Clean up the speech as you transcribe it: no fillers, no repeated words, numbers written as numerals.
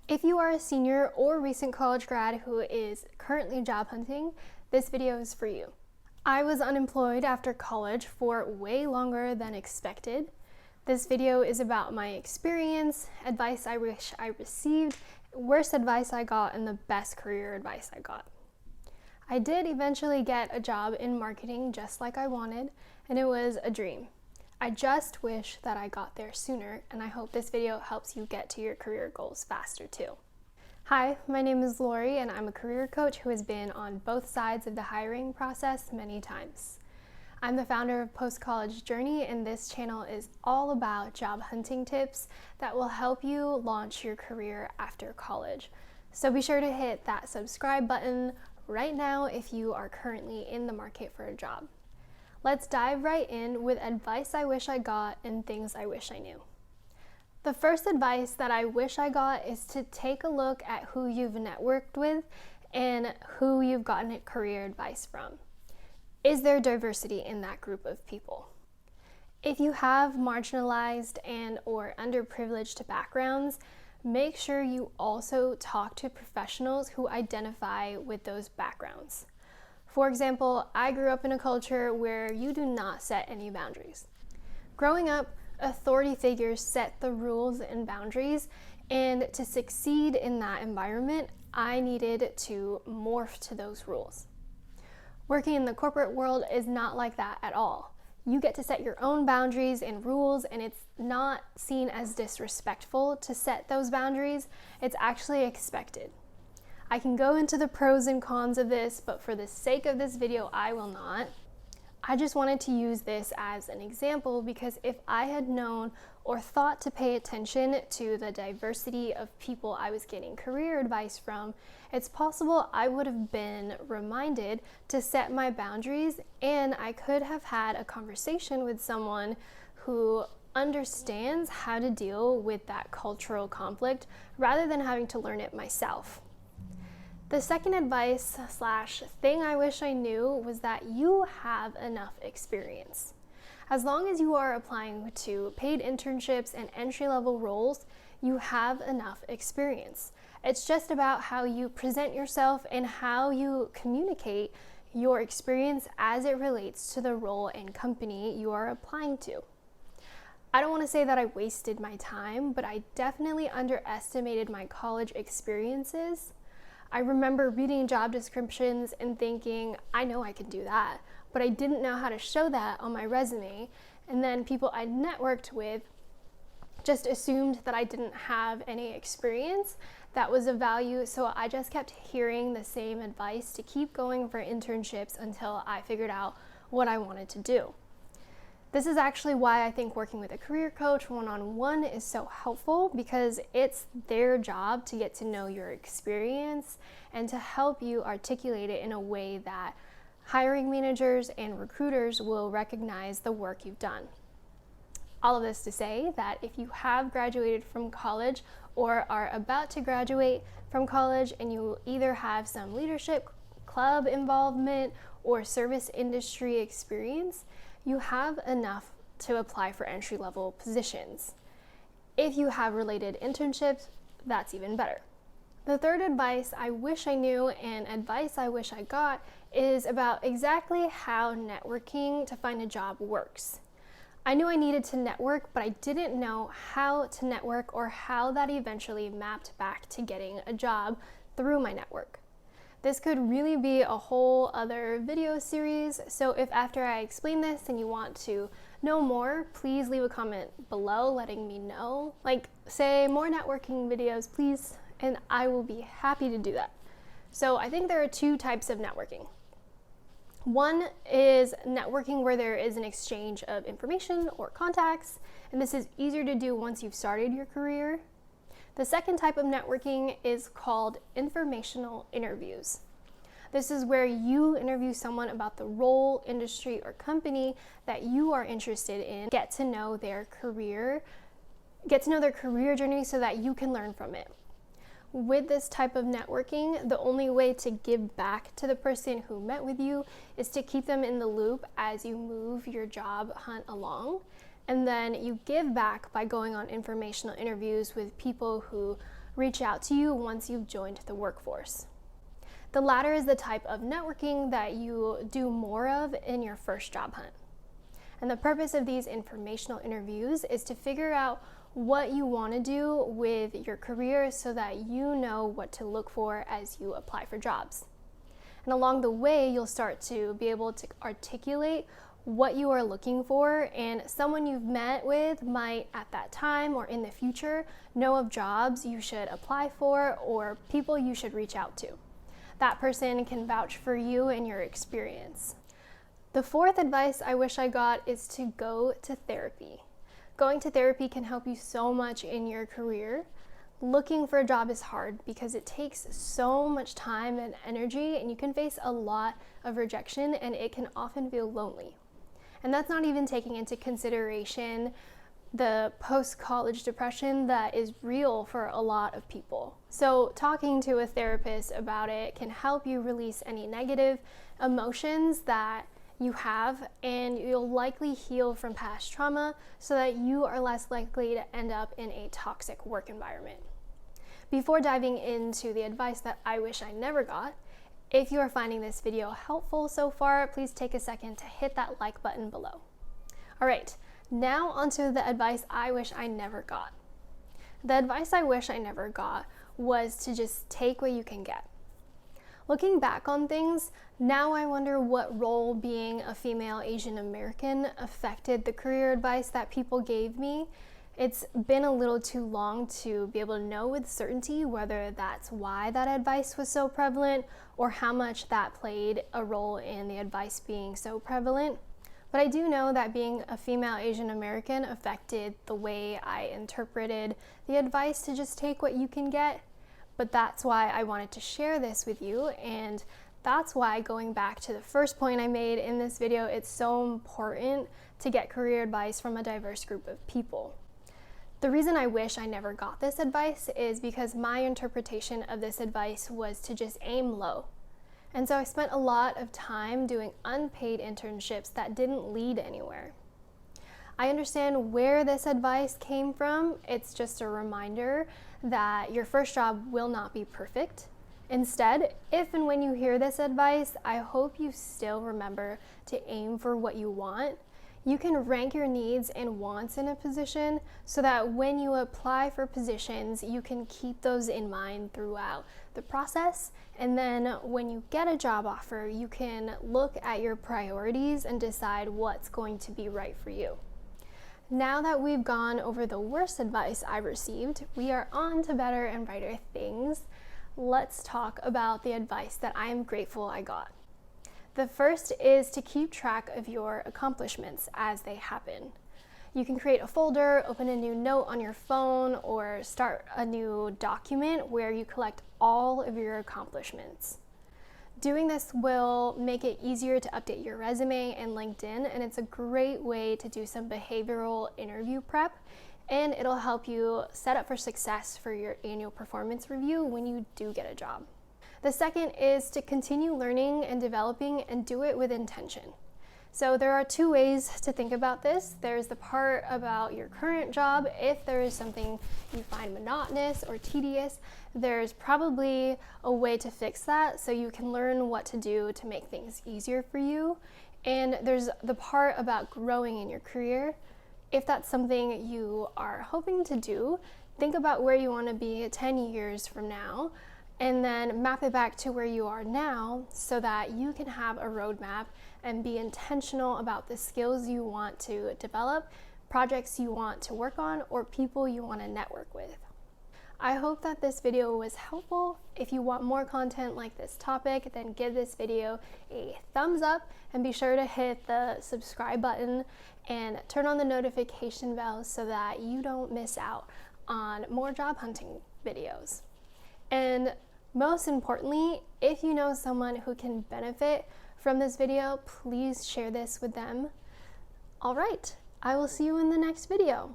If you are a senior or recent college grad who is currently job hunting, this video is for you. I was unemployed after college for way longer than expected. This video is about my experience, advice I wish I received, worst advice I got, and the best career advice I got. I did eventually get a job in marketing just like I wanted, and it was a dream. I just wish that I got there sooner, and I hope this video helps you get to your career goals faster too. Hi, my name is Laurie, and I'm a career coach who has been on both sides of the hiring process many times. I'm the founder of Post College Journey, and this channel is all about job hunting tips that will help you launch your career after college. So be sure to hit that subscribe button right now if you are currently in the market for a job. Let's dive right in with advice I wish I got and things I wish I knew. The first advice that I wish I got is to take a look at who you've networked with and who you've gotten career advice from. Is there diversity in that group of people? If you have marginalized and or underprivileged backgrounds, make sure you also talk to professionals who identify with those backgrounds. For example, I grew up in a culture where you do not set any boundaries. Growing up, authority figures set the rules and boundaries, and to succeed in that environment, I needed to morph to those rules. Working in the corporate world is not like that at all. You get to set your own boundaries and rules, and it's not seen as disrespectful to set those boundaries. It's actually expected. I can go into the pros and cons of this, but for the sake of this video, I will not. I just wanted to use this as an example because if I had known or thought to pay attention to the diversity of people I was getting career advice from, it's possible I would have been reminded to set my boundaries, and I could have had a conversation with someone who understands how to deal with that cultural conflict rather than having to learn it myself. The second advice / thing I wish I knew was that you have enough experience. As long as you are applying to paid internships and entry-level roles, you have enough experience. It's just about how you present yourself and how you communicate your experience as it relates to the role and company you are applying to. I don't want to say that I wasted my time, but I definitely underestimated my college experiences. I remember reading job descriptions and thinking, I know I can do that, but I didn't know how to show that on my resume. And then people I networked with just assumed that I didn't have any experience that was of value, so I just kept hearing the same advice to keep going for internships until I figured out what I wanted to do. This is actually why I think working with a career coach one-on-one is so helpful, because it's their job to get to know your experience and to help you articulate it in a way that hiring managers and recruiters will recognize the work you've done. All of this to say that if you have graduated from college or are about to graduate from college and you either have some leadership, club involvement, or service industry experience, you have enough to apply for entry-level positions. If you have related internships, that's even better. The third advice I wish I knew and advice I wish I got is about exactly how networking to find a job works. I knew I needed to network, but I didn't know how to network or how that eventually mapped back to getting a job through my network. This could really be a whole other video series, so if after I explain this and you want to know more, please leave a comment below letting me know. Like, say more networking videos, please, and I will be happy to do that. So I think there are two types of networking. One is networking where there is an exchange of information or contacts, and this is easier to do once you've started your career. The second type of networking is called informational interviews. This is where you interview someone about the role, industry, or company that you are interested in, get to know their career journey so that you can learn from it. With this type of networking, the only way to give back to the person who met with you is to keep them in the loop as you move your job hunt along. And then you give back by going on informational interviews with people who reach out to you once you've joined the workforce. The latter is the type of networking that you do more of in your first job hunt. And the purpose of these informational interviews is to figure out what you want to do with your career so that you know what to look for as you apply for jobs. And along the way, you'll start to be able to articulate what you are looking for, and someone you've met with might at that time or in the future know of jobs you should apply for or people you should reach out to. That person can vouch for you and your experience. The fourth advice I wish I got is to go to therapy. Going to therapy can help you so much in your career. Looking for a job is hard because it takes so much time and energy, and you can face a lot of rejection, and it can often feel lonely. And that's not even taking into consideration the post-college depression that is real for a lot of people. So talking to a therapist about it can help you release any negative emotions that you have, and you'll likely heal from past trauma so that you are less likely to end up in a toxic work environment. Before diving into the advice that I wish I never got, if you are finding this video helpful so far, please take a second to hit that like button below. All right, now onto the advice I wish I never got. The advice I wish I never got was to just take what you can get. Looking back on things, now I wonder what role being a female Asian American affected the career advice that people gave me. It's been a little too long to be able to know with certainty whether that's why that advice was so prevalent or how much that played a role in the advice being so prevalent. But I do know that being a female Asian American affected the way I interpreted the advice to just take what you can get. But that's why I wanted to share this with you, and that's why, going back to the first point I made in this video, it's so important to get career advice from a diverse group of people. The reason I wish I never got this advice is because my interpretation of this advice was to just aim low. And so I spent a lot of time doing unpaid internships that didn't lead anywhere. I understand where this advice came from. It's just a reminder that your first job will not be perfect. Instead, if and when you hear this advice, I hope you still remember to aim for what you want. You can rank your needs and wants in a position so that when you apply for positions, you can keep those in mind throughout the process. And then when you get a job offer, you can look at your priorities and decide what's going to be right for you. Now that we've gone over the worst advice I received, we are on to better and brighter things. Let's talk about the advice that I am grateful I got. The first is to keep track of your accomplishments as they happen. You can create a folder, open a new note on your phone, or start a new document where you collect all of your accomplishments. Doing this will make it easier to update your resume and LinkedIn, and it's a great way to do some behavioral interview prep, and it'll help you set up for success for your annual performance review when you do get a job. The second is to continue learning and developing and do it with intention. So there are two ways to think about this. There's the part about your current job. If there is something you find monotonous or tedious, there's probably a way to fix that so you can learn what to do to make things easier for you. And there's the part about growing in your career. If that's something you are hoping to do, think about where you want to be 10 years from now, and then map it back to where you are now so that you can have a roadmap and be intentional about the skills you want to develop, projects you want to work on, or people you want to network with. I hope that this video was helpful. If you want more content like this topic, then give this video a thumbs up and be sure to hit the subscribe button and turn on the notification bell so that you don't miss out on more job hunting videos. And most importantly, if you know someone who can benefit from this video, please share this with them. All right, I will see you in the next video.